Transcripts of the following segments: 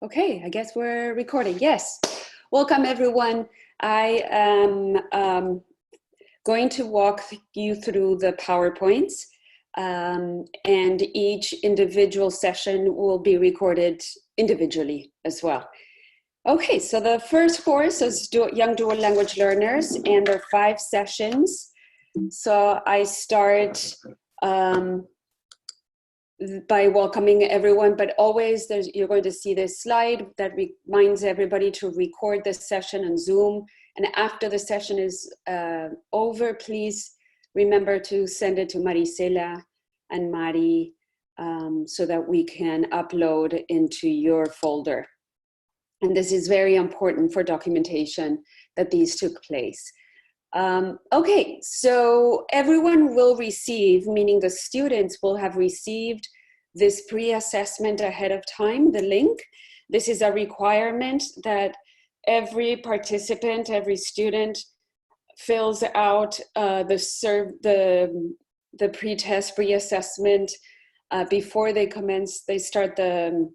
Okay, I guess we're recording. Yes. Welcome, everyone. I am going to walk you through the PowerPoints, and each individual session will be recorded individually as well. Okay, so the first course is Young Dual Language Learners, and there are 5 sessions. So I start by welcoming everyone, but always you're going to see this slide that reminds everybody to record this session on Zoom. And after the session is over, please remember to send it to Marisela and Mari so that we can upload into your folder. And this is very important for documentation that these took place. Okay, so everyone will receive, meaning the students will have received this pre-assessment ahead of time, the link. This is a requirement that every participant, every student fills out the pre-test, pre-assessment before they start the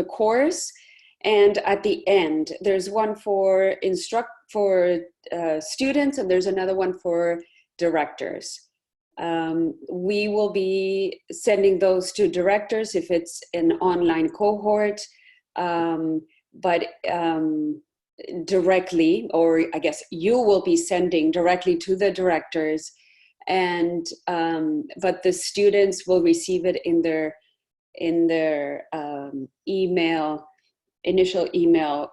course. And at the end, there's one for students, and there's another one for directors. We will be sending those to directors if it's an online cohort, but directly, or I guess you will be sending directly to the directors, and but the students will receive it in their initial email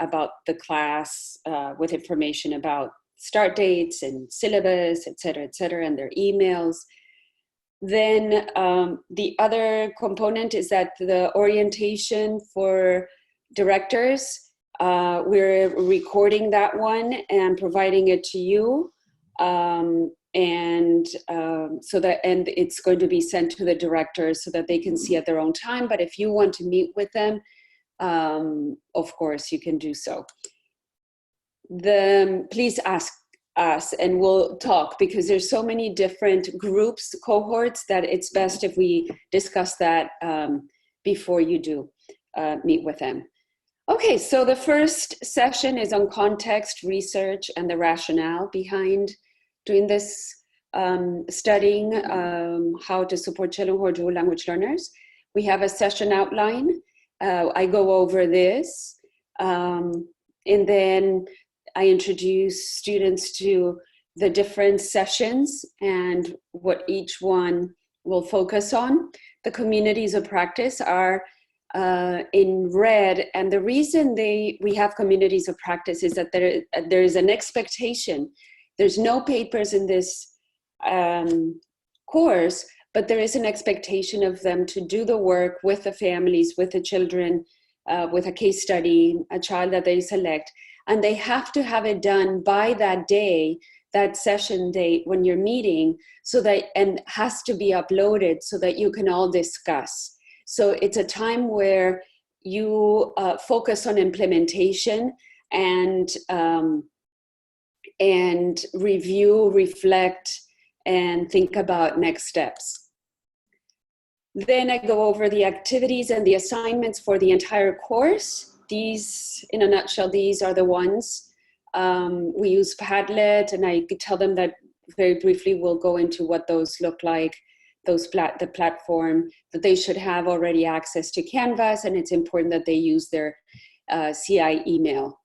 about the class with information about start dates and syllabus, et cetera, and their emails. Then the other component is that the orientation for directors, we're recording that one and providing it to you. And it's going to be sent to the directors so that they can see at their own time. But if you want to meet with them, of course, you can do so. Please ask us and we'll talk, because there's so many different groups, cohorts, that it's best if we discuss that before you do meet with them. Okay, so the first session is on context, research, and the rationale behind doing this studying how to support children who are dual language learners. We have a session outline. I go over this, and then I introduce students to the different sessions and what each one will focus on. The communities of practice are in red, and the reason we have communities of practice is that there is an expectation. There's no papers in this course, but there is an expectation of them to do the work with the families, with the children, with a case study, a child that they select. And they have to have it done by that day, that session date when you're meeting, and has to be uploaded so that you can all discuss. So it's a time where you focus on implementation and review, reflect, and think about next steps. Then I go over the activities and the assignments for the entire course. These, in a nutshell, these are the ones. We use Padlet, and I could tell them that very briefly we'll go into what those look like, the platform, that they should have already access to Canvas, and it's important that they use their CI email.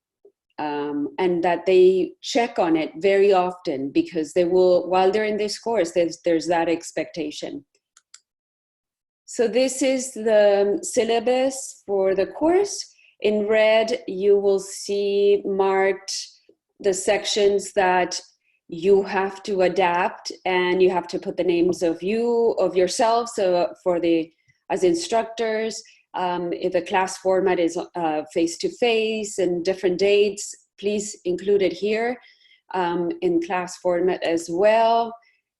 And that they check on it very often, because they will, while they're in this course, there's that expectation. So this is the syllabus for the course. In red, you will see marked the sections that you have to adapt, and you have to put the names of yourself. So as instructors, if the class format is face-to-face and different dates, please include it here in class format as well.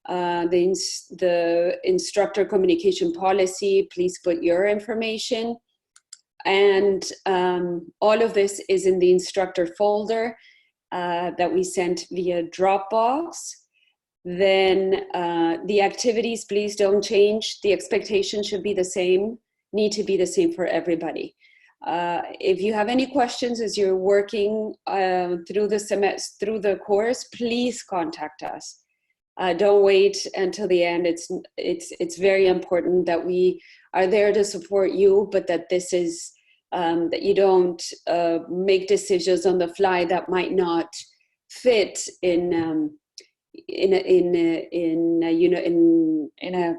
The instructor communication policy, please put your information. And all of this is in the instructor folder that we sent via Dropbox. Then the activities, please don't change. The expectation should be the same. need to be the same for everybody. If you have any questions as you're working through the course, please contact us. Don't wait until the end. It's very important that we are there to support you, but that this is that you don't make decisions on the fly that might not fit in a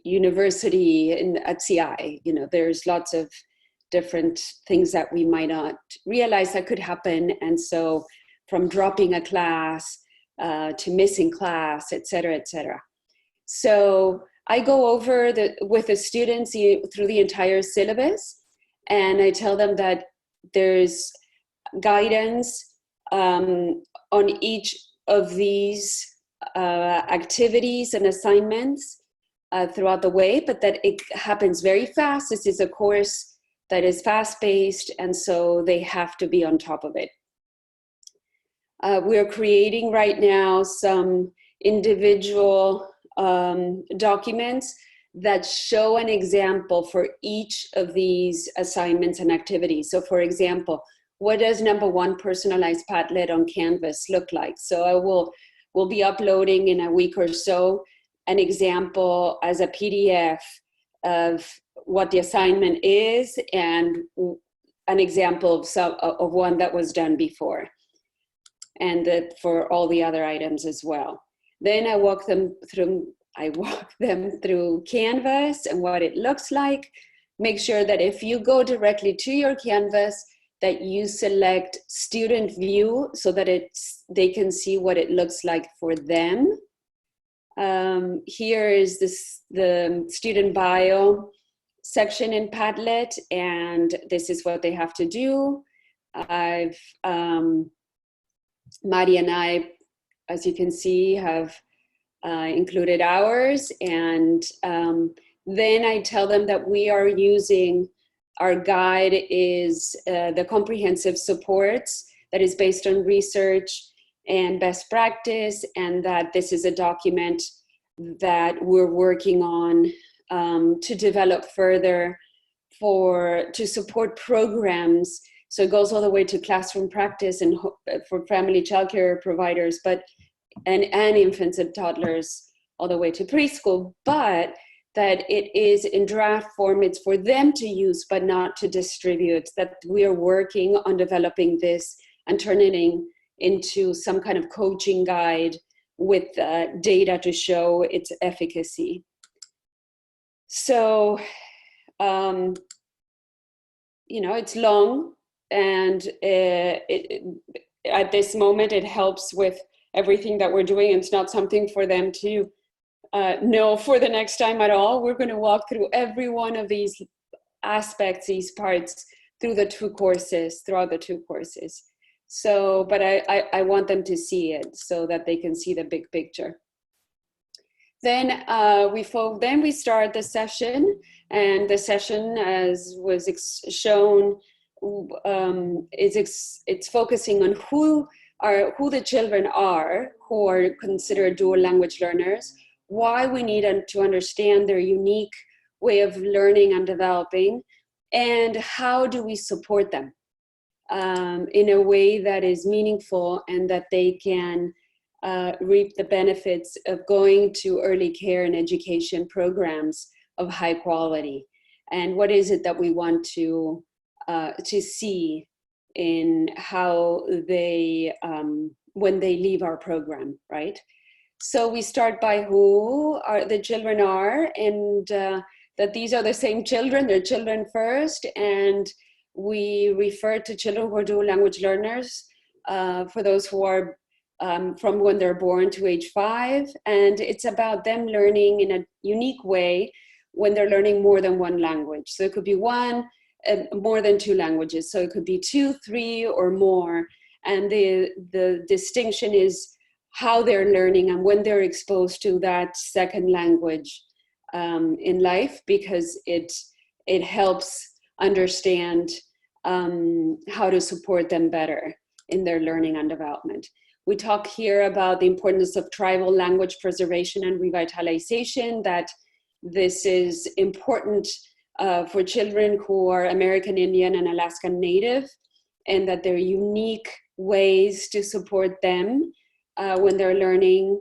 university at CI. There's lots of different things that we might not realize that could happen, and so from dropping a class to missing class, et cetera, et cetera. So I go over with the students through the entire syllabus, and I tell them that there's guidance on each of these activities and assignments throughout the way, but that it happens very fast. This is a course that is fast-paced, and so they have to be on top of it. We're creating right now some individual documents that show an example for each of these assignments and activities. So for example, what does number 1 personalized Padlet on Canvas look like? So we'll be uploading in a week or so an example as a PDF of what the assignment is and an example of one that was done before, and that for all the other items as well. Then I walk them through Canvas and what it looks like. Make sure that if you go directly to your Canvas, that you select student view so that they can see what it looks like for them. Here is the student bio section in Padlet, and this is what they have to do. Mari and I, as you can see, have included ours, and then I tell them that we are using, our guide is the comprehensive supports that is based on research and best practice, and that this is a document that we're working on to develop further to support programs. So it goes all the way to classroom practice and for family childcare providers, and infants and toddlers all the way to preschool, but that it is in draft form. It's for them to use, but not to distribute, that we are working on developing this and turning it into some kind of coaching guide with data to show its efficacy. So, it's long, and at this moment it helps with everything that we're doing. It's not something for them to know for the next time at all. We're going to walk through every one of these aspects, these parts, throughout the 2 courses. So, but I want them to see it so that they can see the big picture. Then we start the session, and the session, as was shown, it's focusing on who the children are who are considered dual language learners, why we need to understand their unique way of learning and developing, and how do we support them in a way that is meaningful and that they can reap the benefits of going to early care and education programs of high quality. And what is it that we want to see in how they, when they leave our program, right? So we start by who the children are, and that these are the same children, they're children first, and we refer to children who are dual language learners for those who are from when they're born to age 5, and it's about them learning in a unique way when they're learning more than one language. So it could be one, more than 2 languages. So it could be 2, 3, or more. And the distinction is how they're learning and when they're exposed to that second language in life, because it helps understand how to support them better in their learning and development. We talk here about the importance of tribal language preservation and revitalization, that this is important for children who are American Indian and Alaskan Native, and that there are unique ways to support them when they're learning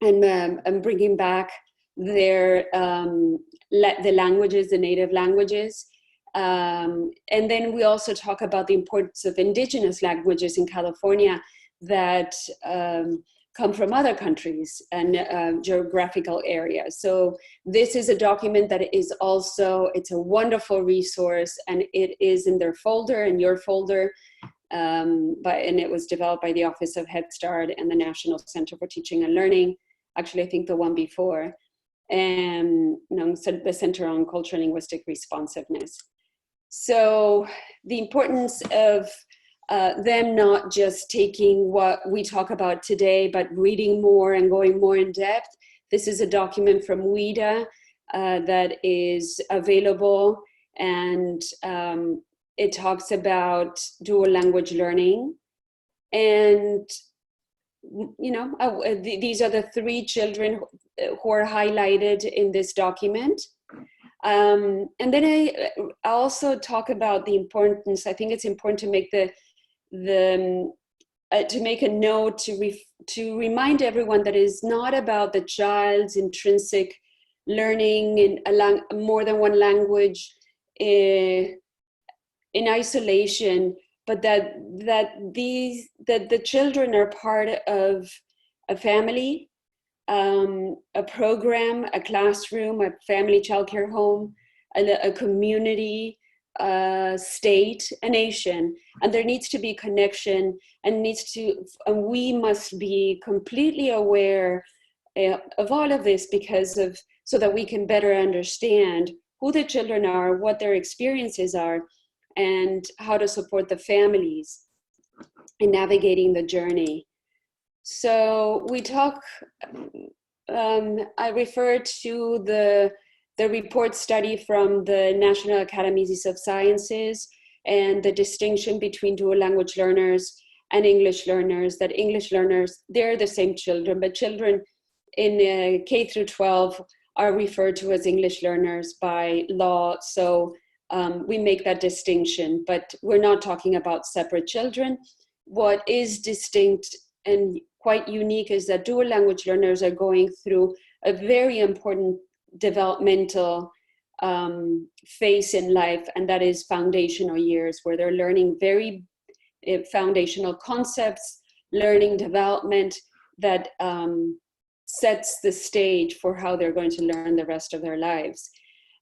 and bringing back their the languages, the native languages. And then we also talk about the importance of indigenous languages in California that come from other countries and geographical areas. So this is a document that is also, it's a wonderful resource, and it is in their folder, in your folder, and it was developed by the Office of Head Start and the National Center for Teaching and Learning. Actually, I think the one before, and the Center on Cultural and Linguistic Responsiveness. So the importance of them not just taking what we talk about today, but reading more and going more in depth. This is a document from WIDA that is available, and it talks about dual language learning. And, these are the 3 children who are highlighted in this document. And then I also talk about the importance. I think it's important to make to make a note to remind everyone that it is not about the child's intrinsic learning in more than one language in isolation, but that the children are part of a family, a program, a classroom, a family childcare home, a community, a state, a nation, and there needs to be connection, and we must be completely aware of all of this so that we can better understand who the children are, what their experiences are, and how to support the families in navigating the journey. So we talk, I refer to the report study from the National Academies of Sciences and the distinction between dual language learners and English learners, that English learners, they're the same children, but children in K through 12 are referred to as English learners by law. So we make that distinction, but we're not talking about separate children. What is distinct and quite unique is that dual language learners are going through a very important developmental phase in life, and that is foundational years, where they're learning very foundational concepts, learning development that sets the stage for how they're going to learn the rest of their lives.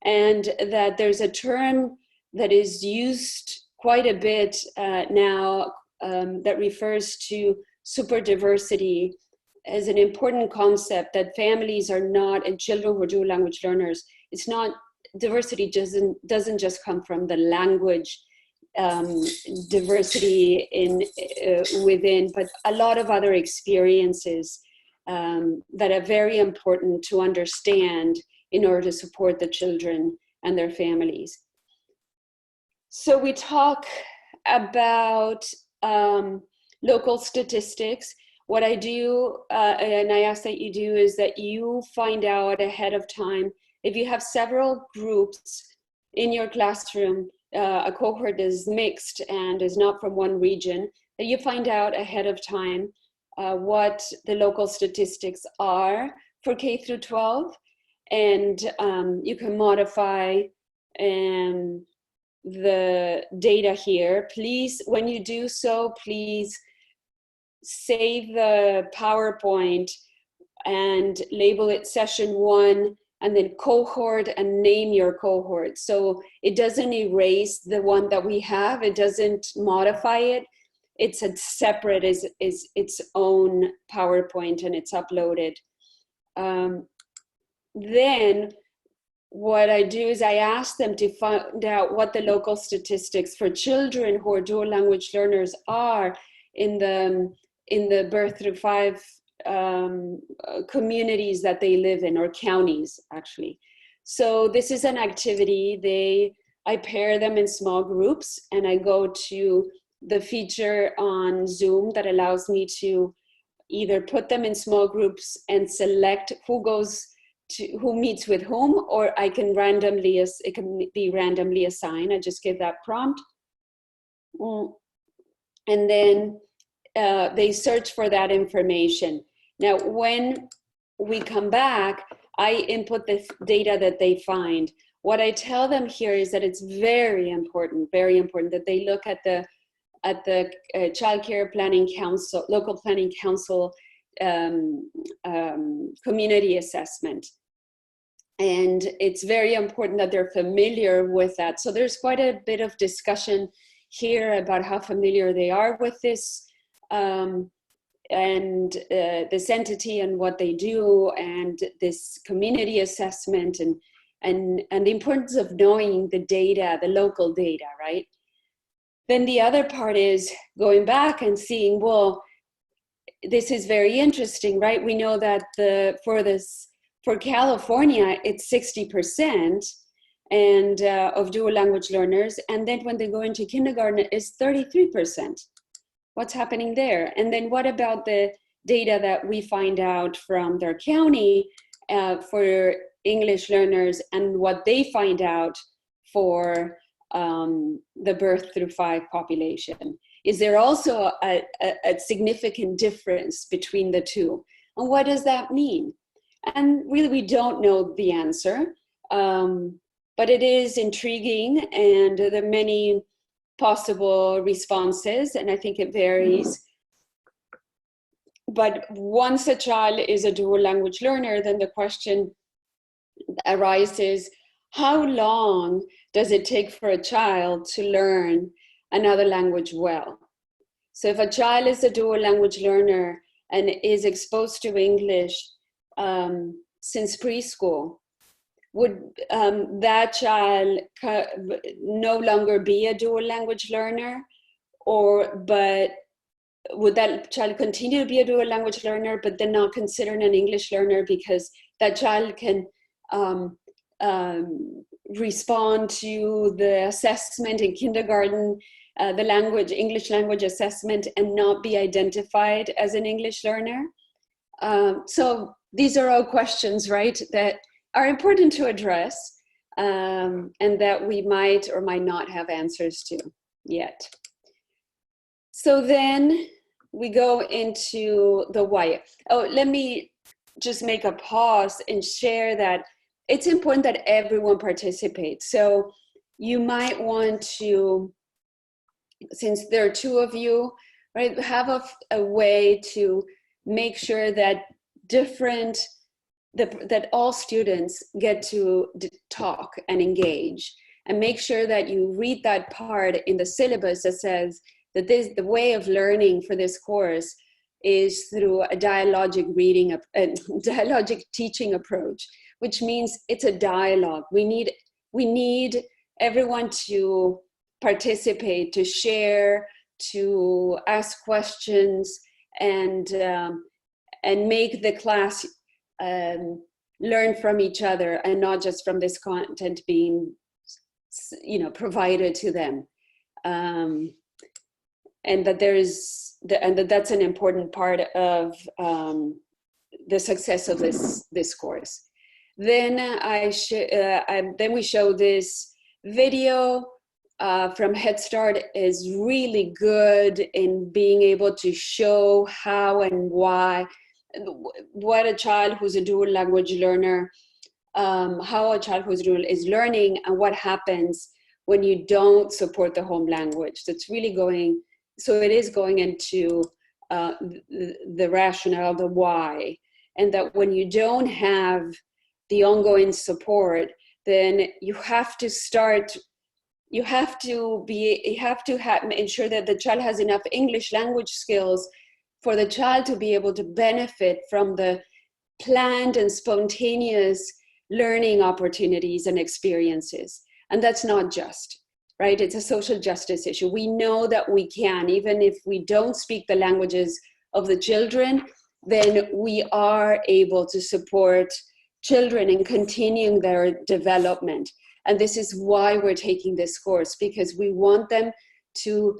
And that there's a term that is used quite a bit now that refers to super diversity as an important concept, that families are not, and children who are dual language learners, it's not, diversity doesn't just come from the language diversity within, but a lot of other experiences that are very important to understand in order to support the children and their families. So we talk about local statistics. What I do, and I ask that you do, is that you find out ahead of time, if you have several groups in your classroom, a cohort is mixed and is not from one region, that you find out ahead of time what the local statistics are for K through 12, and you can modify the data here. Please, when you do so, please save the PowerPoint and label it session 1, and then cohort, and name your cohort. So it doesn't erase the one that we have, it doesn't modify it. It's a separate, is its own PowerPoint, and it's uploaded. Then what I do is I ask them to find out what the local statistics for children who are dual language learners are in the birth through 5 communities that they live in, or counties actually. So this is an activity. I pair them in small groups, and I go to the feature on Zoom that allows me to either put them in small groups and select who goes who meets with whom, or I can it can be randomly assigned. I just give that prompt. And then they search for that information. Now, when we come back, I input the data that they find. What I tell them here is that it's very important that they look at the Child Care Planning Council, local planning council community assessment. And it's very important that they're familiar with that. So there's quite a bit of discussion here about how familiar they are with this this entity and what they do, and this community assessment, and the importance of knowing the data, the local data, right? Then the other part is going back and seeing, well, this is very interesting, right? We know that for California, it's 60% and of dual language learners, and then when they go into kindergarten, it's 33%. What's happening there? And then what about the data that we find out from their county for English learners, and what they find out for the birth through 5 population? Is there also a significant difference between the two? And what does that mean? And really, we don't know the answer, but it is intriguing, and there are many possible responses, and I think it varies. But once a child is a dual language learner, then the question arises, how long does it take for a child to learn another language well? So if a child is a dual language learner and is exposed to English since preschool, would that child no longer be a dual language learner? But would that child continue to be a dual language learner, but then not considered an English learner because that child can respond to the assessment in kindergarten, the English language assessment, and not be identified as an English learner? So these are all questions, right, that are important to address, and that we might or might not have answers to yet. So then we go into the why. Oh, let me just make a pause and share that it's important that everyone participates. So you might want to, since there are 2 of you, right, have a way to make sure that that all students get to talk and engage, and make sure that you read that part in the syllabus that says that the way of learning for this course is through a dialogic teaching approach, which means it's a dialogue. We need everyone to participate, to share, to ask questions, and make the class learn from each other, and not just from this content being, provided to them. And that that's an important part of the success of this course. Then then we show this video from Head Start is really good in being able to show how and why, what a child who's a dual language learner, how a child who's dual is learning, and what happens when you don't support the home language. So it's really going into the rationale, the why, and that when you don't have the ongoing support, then you have to ensure that the child has enough English language skills for the child to be able to benefit from the planned and spontaneous learning opportunities and experiences. And that's not just, right? It's a social justice issue. We know that we can, even if we don't speak the languages of the children, then we are able to support children in continuing their development. And this is why we're taking this course, because we want them to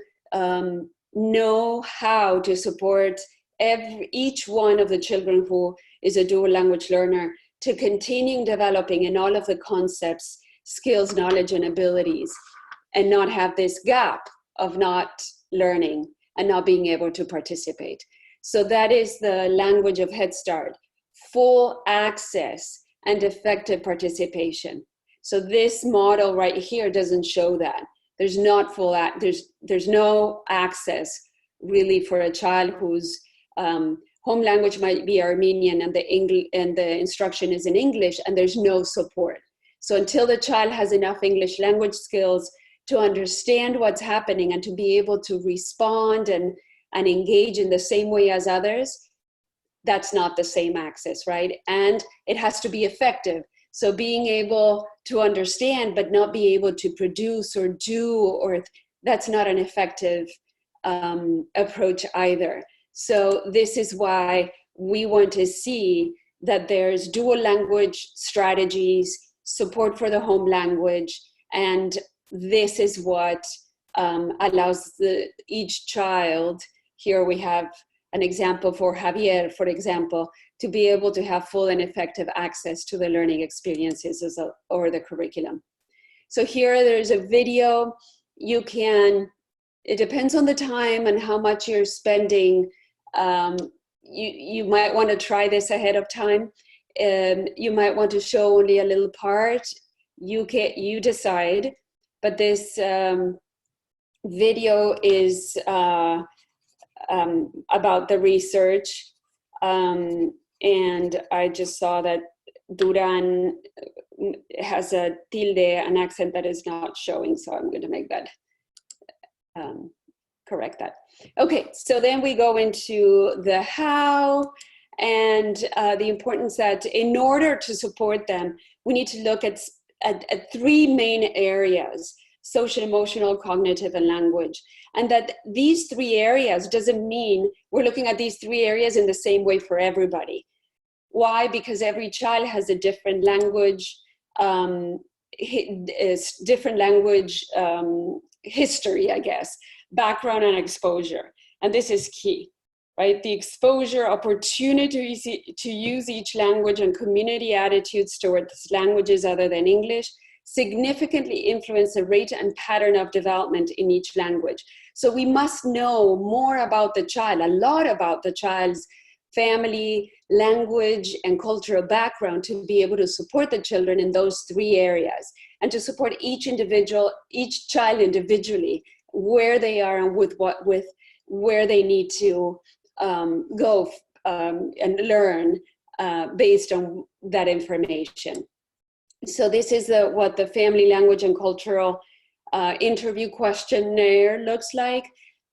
know how to support each one of the children who is a dual language learner to continuing developing in all of the concepts, skills, knowledge, and abilities, and not have this gap of not learning and not being able to participate. So that is the language of Head Start: full access and effective participation. So this model right here doesn't show that. There's not full, there's no access really for a child whose home language might be Armenian and the instruction is in English, and there's no support. So until the child has enough English language skills to understand what's happening and to be able to respond and engage in the same way as others, that's not the same access, right? And it has to be effective. So being able to understand but not be able to produce or do, or that's not an effective approach either. So this is why we want to see that there's dual language strategies, support for the home language, and this is what allows each child. Here we have an example for Javier, for example, to be able to have full and effective access to the learning experiences or the curriculum. So here there's a video. You can, it depends on the time and how much you're spending. You might want to try this ahead of time. You might want to show only a little part. You decide. But this video is about the research. And I just saw that Duran has a tilde, an accent that is not showing. So I'm going to make that, correct that. Okay, so then we go into the how and the importance that in order to support them, we need to look at three main areas: social, emotional, cognitive, and language. And that these three areas doesn't mean we're looking at these three areas in the same way for everybody. Why? Because every child has a different language, history, I guess, background and exposure. And this is key, right? The exposure, opportunities to use each language, and community attitudes towards languages other than English significantly influence the rate and pattern of development in each language. So we must know more about the child, a lot about the child's family, language, and cultural background to be able to support the children in those three areas, and to support each child individually, where they are and with where they need to go and learn based on that information. So this is what the family, language, and cultural interview questionnaire looks like.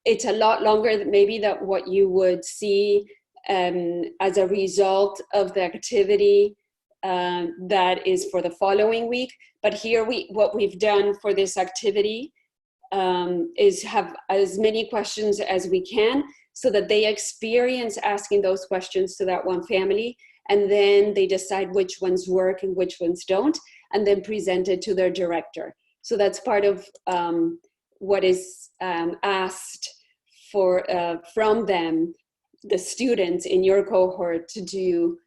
It's a lot longer than maybe that what you would see as a result of the activity that is for the following week. But here what we've done for this activity is have as many questions as we can so that they experience asking those questions to that one family, and then they decide which ones work and which ones don't, and then present it to their director. So that's part of what is asked for from them, the students in your cohort, to do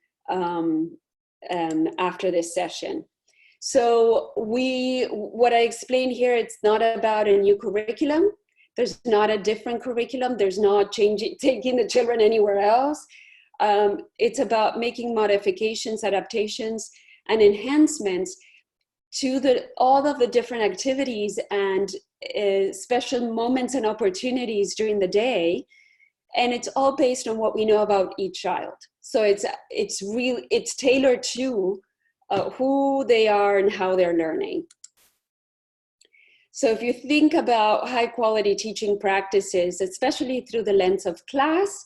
after this session. So what I explained here, it's not about a new curriculum. There's not a different curriculum. There's not taking the children anywhere else. It's about making modifications, adaptations, and enhancements to all of the different activities and special moments and opportunities during the day. And it's all based on what we know about each child. So it's tailored to who they are and how they're learning. So if you think about high quality teaching practices, especially through the lens of class,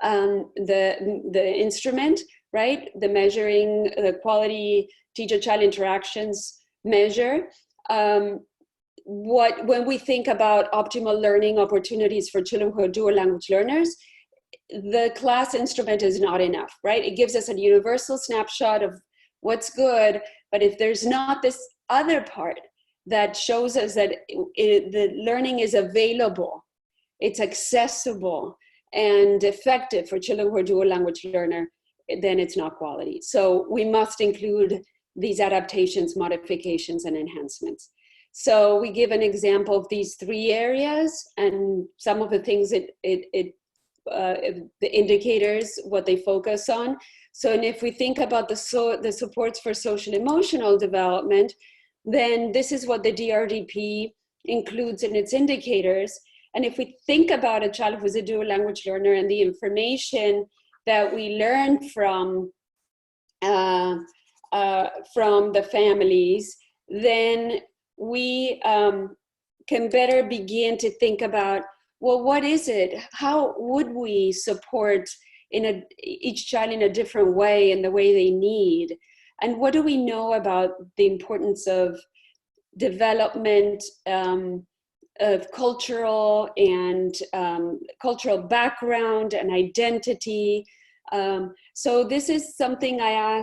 the instrument, right? The measuring the quality teacher-child interactions measure. When we think about optimal learning opportunities for children who are dual language learners, the class instrument is not enough, right? It gives us a universal snapshot of what's good, but if there's not this other part that shows us that the learning is available, it's accessible and effective for children who are dual language learner, then it's not quality. So we must include these adaptations, modifications, and enhancements. So we give an example of these 3 areas and some of the things the indicators, what they focus on. So, and if we think about the supports for social emotional development, then this is what the DRDP includes in its indicators. And if we think about a child who's a dual language learner and the information that we learn from the families, then we can better begin to think about, well, what is it? How would we support each child in a different way, in the way they need? And what do we know about the importance of development of cultural and cultural background and identity? So this is something I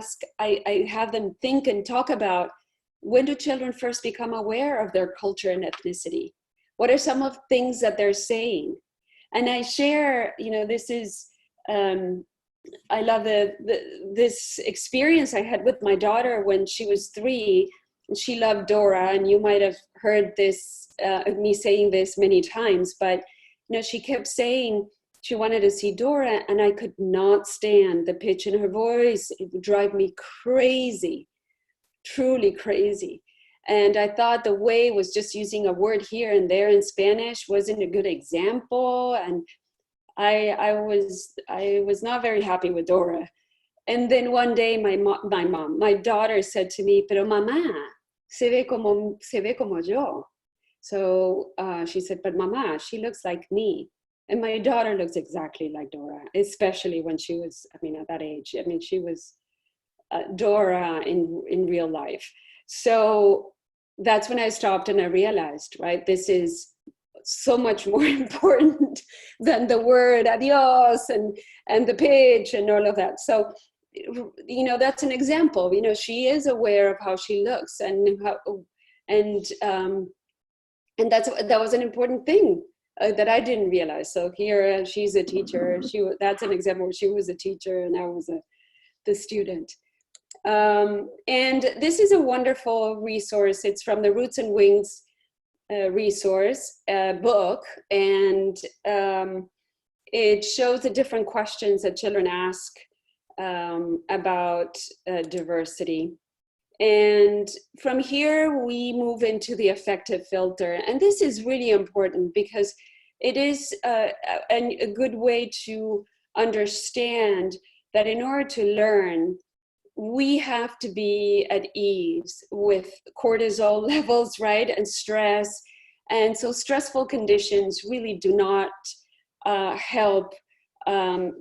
have them think and talk about. When do children first become aware of their culture and ethnicity? What are some of the things that they're saying? And I share, this is, I love this experience I had with my daughter when she was 3, and she loved Dora, and you might have heard this, me saying this many times, but she kept saying she wanted to see Dora, and I could not stand the pitch in her voice. It would drive me crazy, truly crazy. And I thought the way was just using a word here and there in Spanish wasn't a good example. And I was not very happy with Dora. And then one day my daughter said to me, "Pero mamá, se ve como yo." So she said, "But mama, she looks like me." And my daughter looks exactly like Dora, especially when she was, at that age. She was Dora in real life. So that's when I stopped and I realized, right, this is so much more important than the word adios and the pitch and all of that. So, that's an example. She is aware of how she looks and that was an important thing that I didn't realize. So here she's a teacher. That's an example where she was a teacher and I was the student. And this is a wonderful resource. It's from the Roots and Wings resource book, and it shows the different questions that children ask about diversity. And from here, we move into the affective filter. And this is really important because it is a good way to understand that in order to learn, we have to be at ease with cortisol levels, right? And stress. And so stressful conditions really do not help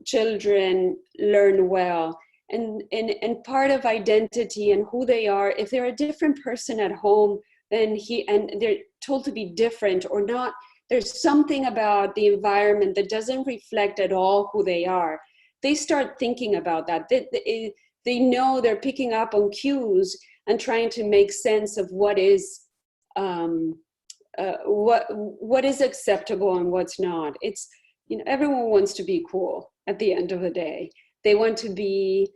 children learn well. And part of identity and who they are, if they're a different person at home, then they're told to be different or not, there's something about the environment that doesn't reflect at all who they are. They start thinking about that. They know they're picking up on cues and trying to make sense of what is acceptable and what's not. It's, everyone wants to be cool at the end of the day. They want to be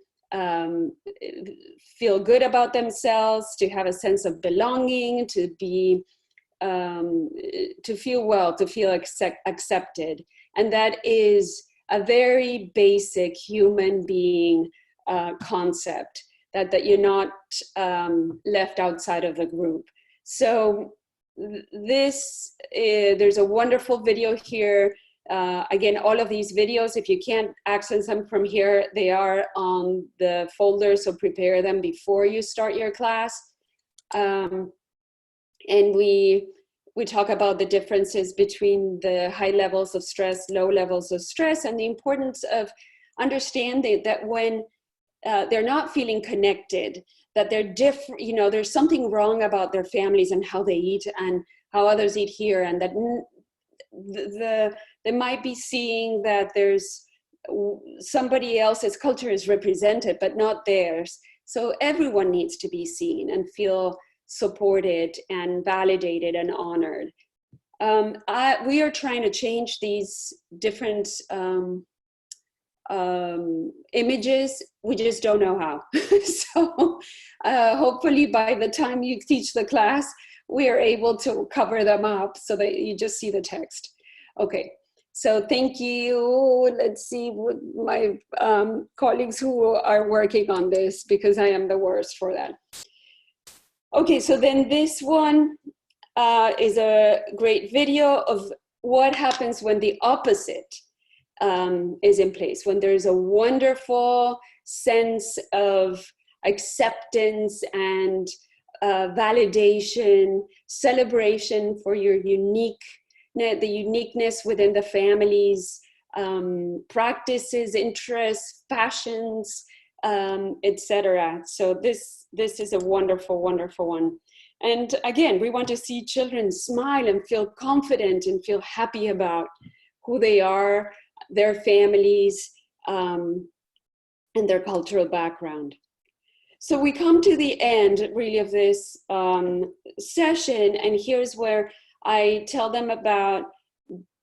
feel good about themselves, to have a sense of belonging, to be to feel well, to feel accepted, and that is a very basic human being concept, that you're not left outside of the group. So there's a wonderful video here. Again, all of these videos, if you can't access them from here, they are on the folder, so prepare them before you start your class. And we talk about the differences between the high levels of stress, low levels of stress, and the importance of understanding that when they're not feeling connected, that they're different, there's something wrong about their families and how they eat and how others eat here, and that they might be seeing that there's somebody else's culture is represented, but not theirs. So everyone needs to be seen and feel supported and validated and honored. We are trying to change these different images. We just don't know how. So hopefully by the time you teach the class, we are able to cover them up so that you just see the text. Okay, so thank you. Let's see what my colleagues who are working on this, because I am the worst for that. Okay, so then this one is a great video of what happens when the opposite is in place, when there's a wonderful sense of acceptance and validation, celebration for your the uniqueness within the families, practices, interests, passions, etc. So this is a wonderful, wonderful one. And again, we want to see children smile and feel confident and feel happy about who they are, their families, and their cultural background. So we come to the end really of this session, and here's where I tell them about,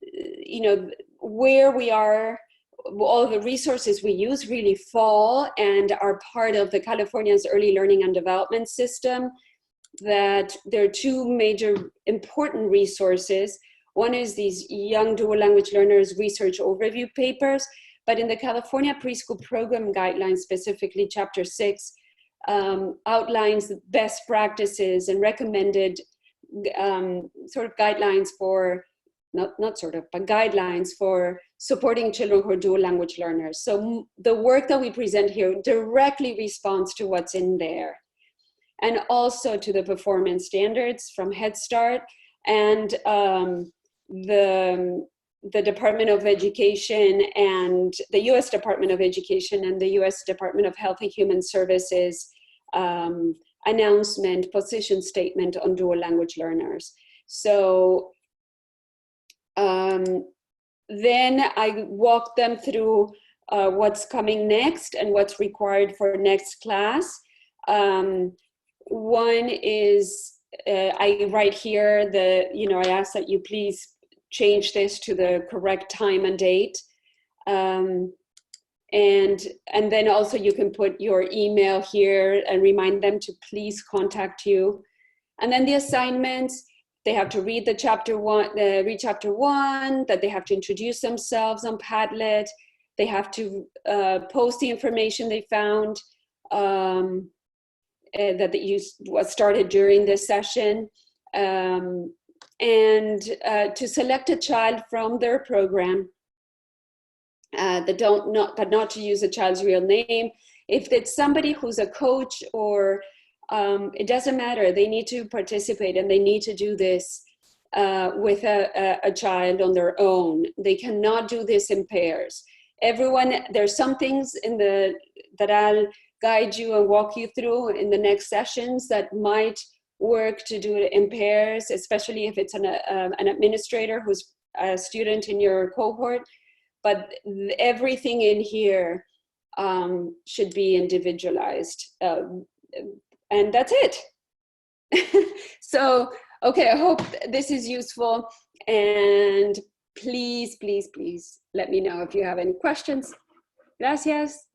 you know, where we are. All the resources we use really fall and are part of the California's Early Learning and Development System. That there are two major important resources. One is these Young Dual Language Learners research overview papers, but in the California Preschool Program Guidelines, specifically Chapter 6, outlines the best practices and recommended sort of guidelines for, not sort of, but guidelines for supporting children who are dual language learners. So the work that we present here directly responds to what's in there, and also to the performance standards from Head Start and the Department of Education and the U.S. Department of Education and the U.S. Department of Health and Human Services announcement, position statement on dual language learners. So then I walk them through what's coming next and what's required for next class. One is, I write here I ask that you please change this to the correct time and date. And then also you can put your email here and remind them to please contact you. And then the assignments, they have to read chapter one, that they have to introduce themselves on Padlet. They have to post the information they found that was started during this session, and to select a child from their program, but not to use a child's real name. If it's somebody who's a coach or it doesn't matter, they need to participate and they need to do this with a child on their own. They cannot do this in pairs. There's some things that I'll guide you and walk you through in the next sessions that might work to do it in pairs, especially if it's an administrator who's a student in your cohort. But everything in here should be individualized. And that's it. So, okay, I hope this is useful. And please, please, please let me know if you have any questions. Gracias.